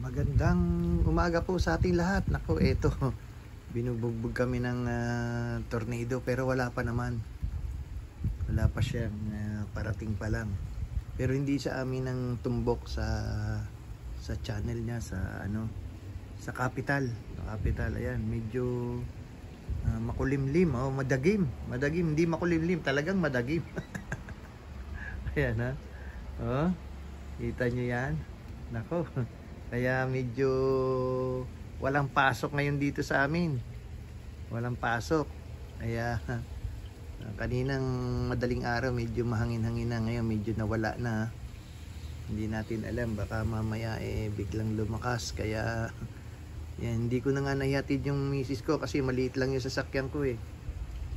Magandang umaga po sa ating lahat. Nako, eto, binubugbog kami ng tornado pero wala pa naman. Wala pa siyang parating pa lang. Pero hindi sa amin ang tumbok sa channel niya sa sa capital. Sa capital, ayan, medyo makulimlim, madagim. Madagim, hindi makulimlim, talagang madagim. Ayan ha. Oh, kita nyo yan. Nako. Kaya medyo walang pasok ngayon dito sa amin. Walang pasok. Kaya kaninang madaling araw medyo mahangin-hangin na. Ngayon medyo nawala na. Hindi natin alam, baka mamaya biglang lumakas. Kaya yan, hindi ko na nga nahihatid yung misis ko kasi maliit lang yung sasakyan ko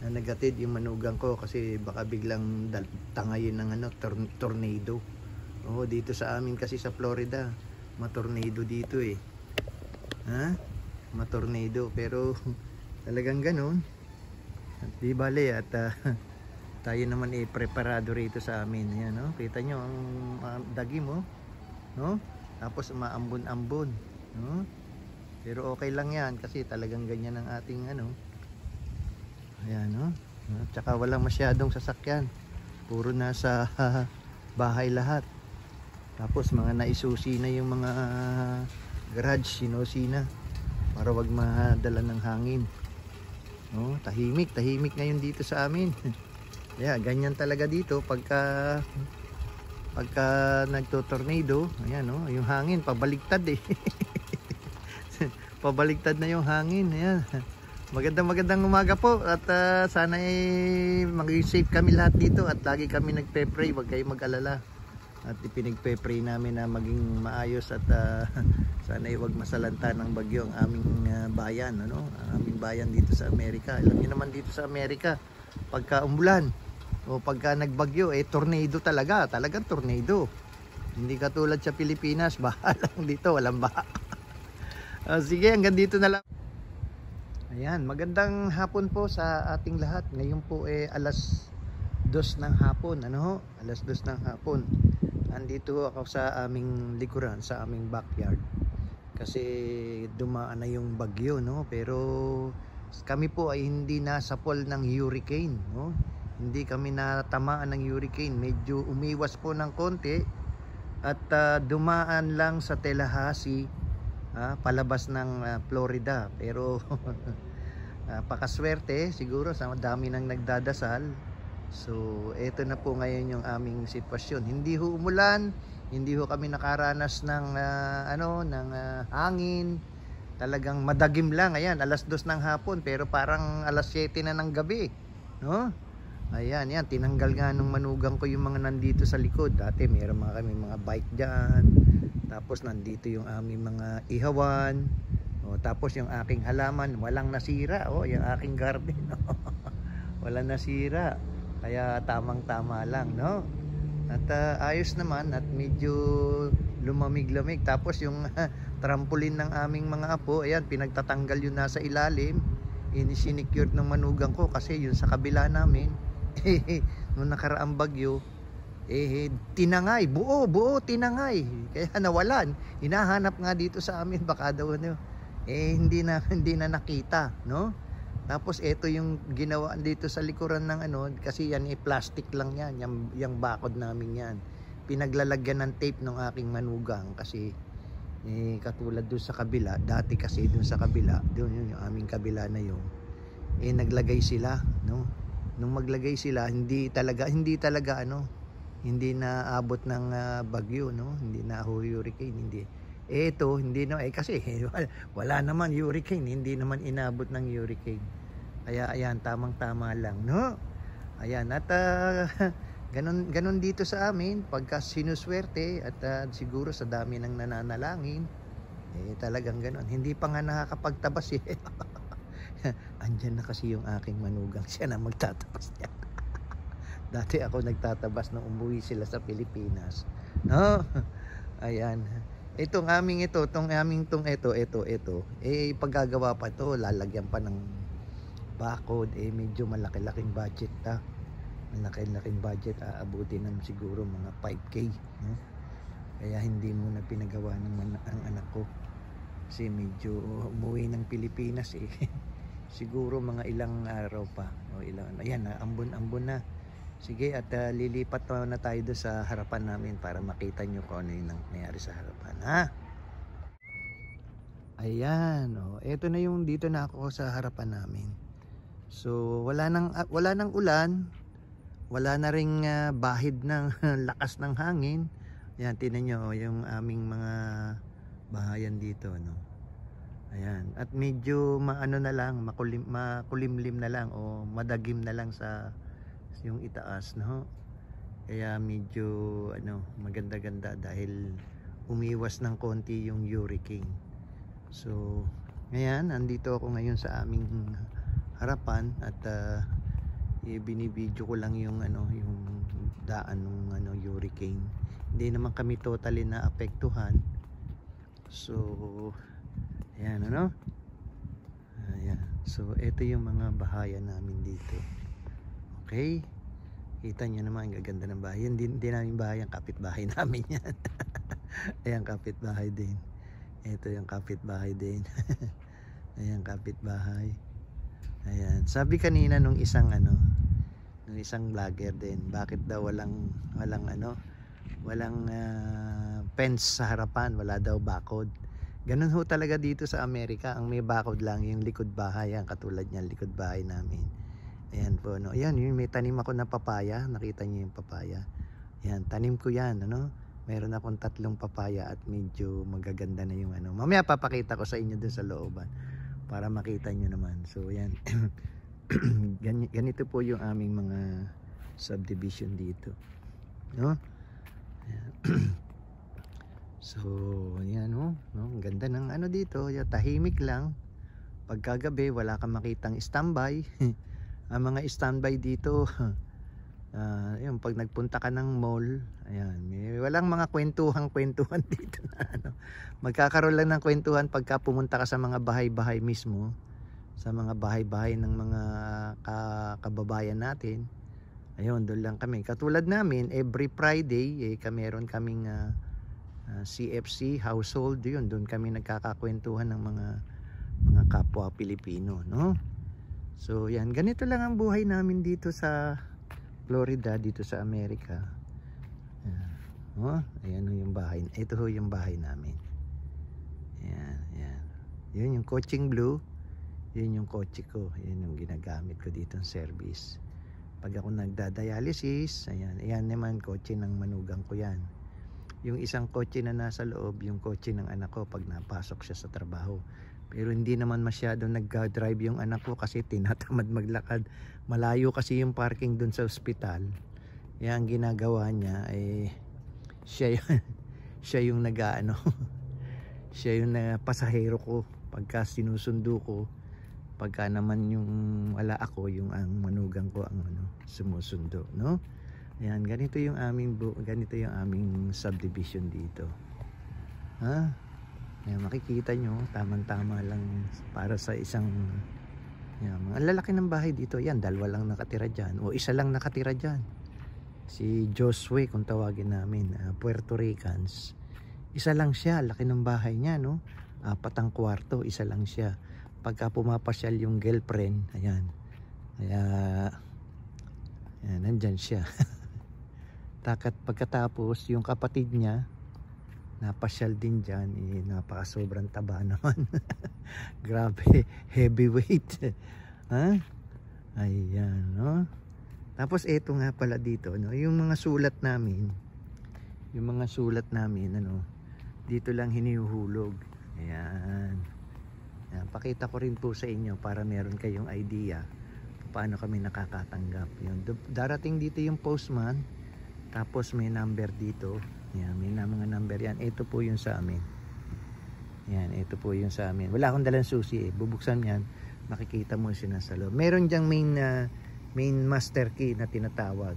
nagatid yung manugang ko kasi baka biglang tangayin ng tornado. Dito sa amin kasi sa Florida matornado dito matornado, pero talagang ganun at di bale at tayo naman preparado rito sa amin. Yan, kita nyo ang dagim no? Tapos umaambon-ambon, no? Pero okay lang yan kasi talagang ganyan ang ating ayan, tsaka walang masyadong sasakyan, puro nasa bahay lahat. Tapos mga naisusi na yung mga garage, sinusi na para wag madala ng hangin. Tahimik ngayon dito sa amin. Yeah, ganyan talaga dito pagka nagto-tornado. Ayan, yung hangin pabaliktad pabaliktad na yung hangin. Ayan. Magandang umaga po at sana maging safe kami lahat dito at lagi kami nagpe-pray, wag kayong mag-alala. At ipinagpe-pray namin na maging maayos at sana wag masalanta ng bagyo ang aming bayan, ang aming bayan dito sa Amerika. Alam niyo naman dito sa Amerika, pagka umulan o pagka nagbagyo, tornado talagang tornado. Hindi katulad sa Pilipinas, baha lang dito, walang baha. Sige, hanggang dito na lang. Ayan, magandang hapon po sa ating lahat. Ngayon po alas 2 ng hapon, alas 2 ng hapon. Andito ako sa aming likuran, sa aming backyard. Kasi dumaan na yung bagyo, pero kami po ay hindi nasapol ng hurricane, Hindi kami natamaan ng hurricane. Medyo umiwas po ng konti at dumaan lang sa Tallahassee, palabas ng Florida. Pero pakaswerte siguro sa dami ng nagdadasal. So, eto na po ngayon yung aming sitwasyon. Hindi ho umulan, hindi ho kami nakaranas ng hangin. Talagang madagim lang. Ayan, alas 2 ng hapon pero parang alas 7 na ng gabi, Ayan, yan, tinanggal nga nung manugang ko yung mga nandito sa likod. Dati meron kami mga bike diyan. Tapos nandito yung aming mga ihawan. Tapos yung aking halaman, walang nasira. Yung aking garden, walang nasira. Kaya tamang-tama lang, At ayos naman at medyo lumamig-lamig. Tapos yung trampoline ng aming mga apo, ayan, pinagtatanggal yun nasa ilalim. Sinecure ng manugang ko kasi yun sa kabila namin, nung nakaraang bagyo, tinangay, buo tinangay. Kaya nawalan. Hinahanap nga dito sa amin, baka daw hindi na nakita, Tapos ito yung ginawa dito sa likuran ng kasi yan plastic lang yan, yung bakod namin yan. Pinaglalagyan ng tape ng aking manugang kasi katulad doon sa kabila, dati kasi doon sa kabila, doon yung aming kabila na yun, naglagay sila, Nung maglagay sila, hindi talaga hindi na abot ng bagyo, Hindi na hurricane, hindi. Ito, hindi na, kasi wala naman hurricane, hindi naman inabot ng hurricane. Kaya ayan, tamang-tama lang, Ayan, at ganun dito sa amin, pagka sinuswerte at siguro sa dami ng nananalangin, talagang ganun. Hindi pa nga nakakapagtabas Andyan na kasi yung aking manugang, siya na magtatabas niya. Dati ako nagtatabas nung umuwi sila sa Pilipinas, Ayan. Itong aming ito, paggagawa pa ito, lalagyan pa ng bakod, medyo malaki-laking budget malaki-laking budget, aabutin ng siguro mga 5K, Kaya hindi muna pinagawa ng ang anak ko. Kasi medyo umuwi ng Pilipinas eh. Siguro mga ilang araw pa. O ilang, ayan, ambon-ambon na. Sige, at lilipat na tayo doon sa harapan namin para makita nyo kung ano yung nangyari sa harapan. Ha? Ayan, eto na yung dito na ako sa harapan namin. So, wala nang ulan. Wala na ring bahid ng lakas ng hangin. Ayan, tingnan nyo yung aming mga bahayan dito, no? Ayan, at medyo maano na lang, makulimlim na lang o madagim na lang sa yung itaas, no? Kaya medyo maganda-ganda dahil umiwas ng konti yung hurricane. So, ngayon, andito ako ngayon sa aming harapan at binibidyo ko lang yung yung daan ng hurricane. Hindi naman kami totally na apektuhan. So, ayan, ayan. So, ito yung mga bahayan namin dito. Okay? Kita nyo naman, ang gaganda ng bahay. Hindi namin bahay, ang kapitbahay namin yan. Ayan, kapitbahay din. Ito yung kapitbahay din. Ayan, kapitbahay. Ayan. Sabi kanina nung isang vlogger din, bakit daw walang fence sa harapan, wala daw bakod. Ganun ho talaga dito sa Amerika, ang may bakod lang yung likod bahay, yan katulad niyan, likod bahay namin. Ayan po, no. Ayan, yung may tanim ako na papaya, nakita niyo yung papaya. Ayan, tanim ko yan, Meron akong 3 papaya at medyo magaganda na yung Mamaya papakita ko sa inyo doon sa looban para makita niyo naman. So, ayan. Ganito po yung aming mga subdivision dito, no? So, ayan, ang ganda ng dito, tahimik lang. Pagkagabi wala kang makitang standby. Ang mga standby dito, yung pag nagpunta ka ng mall, ayan, walang mga kwentuhan dito na magkakaroon lang ng kwentuhan pagka pumunta ka sa mga bahay-bahay mismo, sa mga bahay-bahay ng mga kababayan natin. Ayun, doon lang kami. Katulad namin, every Friday, meron kaming CFC household, yun, doon kami nagkakakwentuhan ng mga kapwa Pilipino, no? So, yan, ganito lang ang buhay namin dito sa Florida, dito sa Amerika. Ayan yung bahay. Ito ho yung bahay namin. Ayan, ayan. Yun yung coaching blue. Yun yung kotse ko. Yun yung ginagamit ko dito ng service. Pag ako nagda-dialysis, ayan naman kotse ng manugang ko yan. Yung isang kotse na nasa loob, yung kotse ng anak ko pag napasok siya sa trabaho. Pero hindi naman masyado nag-drive yung anak ko kasi tinatamad maglakad. Malayo kasi yung parking dun sa ospital. Kaya ang ginagawa niya siya yung siya yung pasahero ko pagka sinusundo ko. Pagka naman yung wala ako, yung ang manugang ko ang sumusundo, no? Ayan, ganito yung aming subdivision dito. Ayan, makikita nyo, tamang-tama lang para sa isang ang lalaki ng bahay dito. Yan, 2 lang nakatira dyan o 1 lang nakatira dyan. Si Josue kung tawagin namin, Puerto Ricans. 1 lang siya, laki ng bahay niya, no? 4 ang kwarto, 1 lang siya. Pagka pumapasyal yung girlfriend, ayan, nandyan siya. Pagkatapos yung kapatid niya napasyal din dyan, napaka-sobrang taba naman. Grabe, heavyweight. Ayan, no? Tapos eto nga pala dito, no? Yung mga sulat namin, dito lang hinihuhulog. Ayan. Ayan, pakita ko rin po sa inyo para meron kayong idea paano kami nakakatanggap. Yun, darating dito yung postman, tapos may number dito. Yan, may mga number yan. Ito po yung sa amin. Yan, ito po yung sa amin. Wala akong dalang susi Bubuksan yan, makikita mo siya nasa loob. Meron diyang main master key na tinatawag.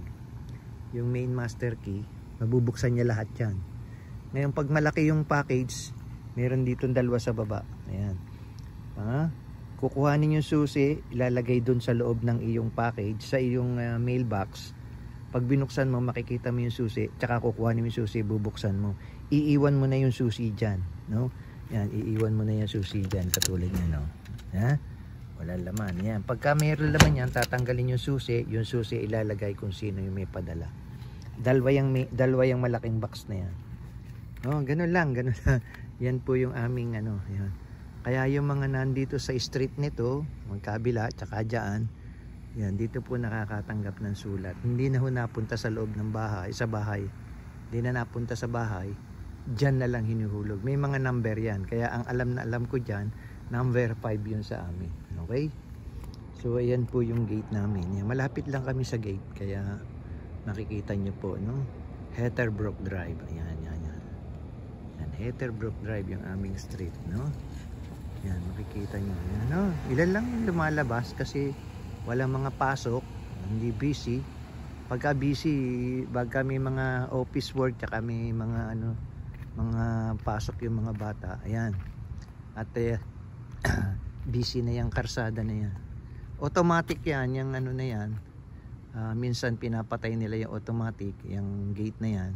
Yung main master key, mabubuksan niya lahat yan. Ngayon, pag malaki yung package, meron dito 2 sa baba. Ayan. Kukuhanin yung susi, ilalagay dun sa loob ng iyong package, sa iyong mailbox. Pag binuksan mo, makikita mo yung susi, tsaka kukuhanin mo yung susi, bubuksan mo. Iiwan mo na yung susi dyan, no? Yan, iiwan mo na yung susi dyan, katulad niya, no? Ha? Walang laman. Yan. Pagka mayroon laman yan, tatanggalin yung susi ilalagay kung sino yung may padala. Dalawa yung malaking box na yan. Oh, ganun lang. Yan po yung aming ano, yan. Kaya yung mga nandito sa street nito, magkabila, tsaka dyan, yan, dito po nakakatanggap ng sulat. Hindi na ho napunta sa loob ng bahay, sa bahay. Hindi na napunta sa bahay. Diyan na lang hinuhulog. May mga number yan. Kaya ang alam ko dyan, number 5 yun sa amin. Okay? So, ayan po yung gate namin. Yan, malapit lang kami sa gate. Kaya, nakikita nyo po, no? Heatherbrook Drive. Ayan. Yan, Heatherbrook Drive yung aming street, no? Yan, makikita nyo. Yan, no? Ilan lang yung lumalabas kasi wala mga pasok, hindi busy. Pagka busy, pagka may mga office work, tsaka may mga mga pasok yung mga bata, ayan. At busy na yung karsada na yan. Automatic yan, yung ano na yan. Minsan pinapatay nila yung automatic, yung gate na yan.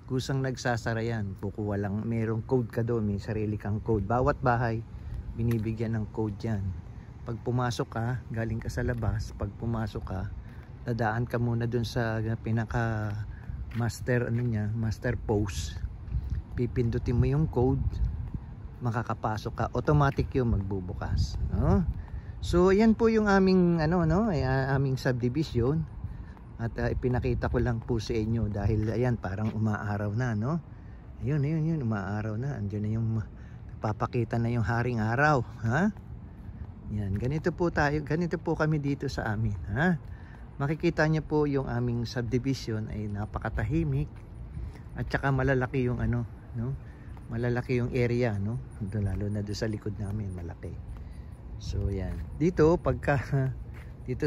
Kusang nagsasara yan, kukuha lang, merong code ka doon, may sarili kang code. Bawat bahay, binibigyan ng code yan. Pag pumasok ka, galing ka sa labas, pag pumasok ka, dadaan ka muna dun sa pinaka master post. Pipindutin mo yung code, makakapasok ka, automatic yung magbubukas, no? So ayan po yung aming aming subdivision at ipinakita ko lang po sa inyo dahil ayan parang umaaraw na, no? Ayun, umaaraw na. Andiyan na yung papakita na yung haring araw, ha? Yan, ganito po kami dito sa amin, ha? Makikita niyo po yung aming subdivision ay napakatahimik at saka malalaki yung malalaki yung area, no? Lalo na doon sa likod namin, malaki. So yan. Dito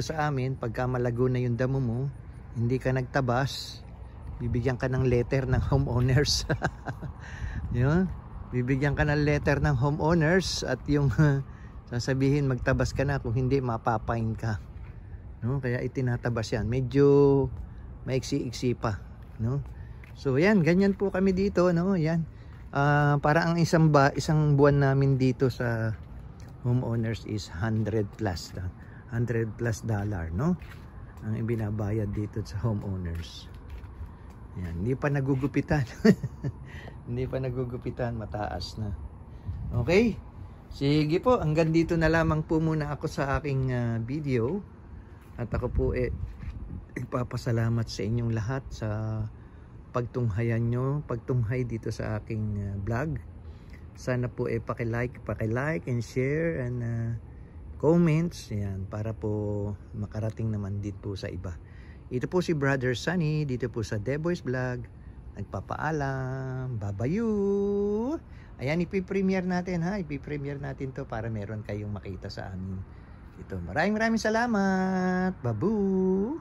sa amin, pagka malago na yung damo mo, hindi ka nagtabas, bibigyan ka ng letter ng homeowners. Yun. Bibigyan ka ng letter ng homeowners at yung sasabihin magtabas ka na, kung hindi mapapain ka, no? Kaya itinatabas yan, medyo maiksi-iksi pa, no? So yan, ganyan po kami dito, no? Yan, para ang isang buwan namin dito sa homeowners is $100 plus, no? Ang ibinabayad dito sa homeowners. Yan, hindi pa nagugupitan. Hindi pa nagugupitan, mataas na. Okay? Sige po, hanggang dito na lamang po muna ako sa aking video. At ako po ipapasalamat sa inyong lahat sa pagtunghayan nyo, pagtunghay dito sa aking vlog. Sana po paki-like and share and comments, yan, para po makarating naman dito po sa iba. Ito po si Brother Sunny dito po sa Deboy's Vlog. Nagpapaalam. Babayu. Ayan, ipi-premiere natin, ha. Ipi-premiere natin to para meron kayong makita sa amin. Ito. Maraming salamat. Babu.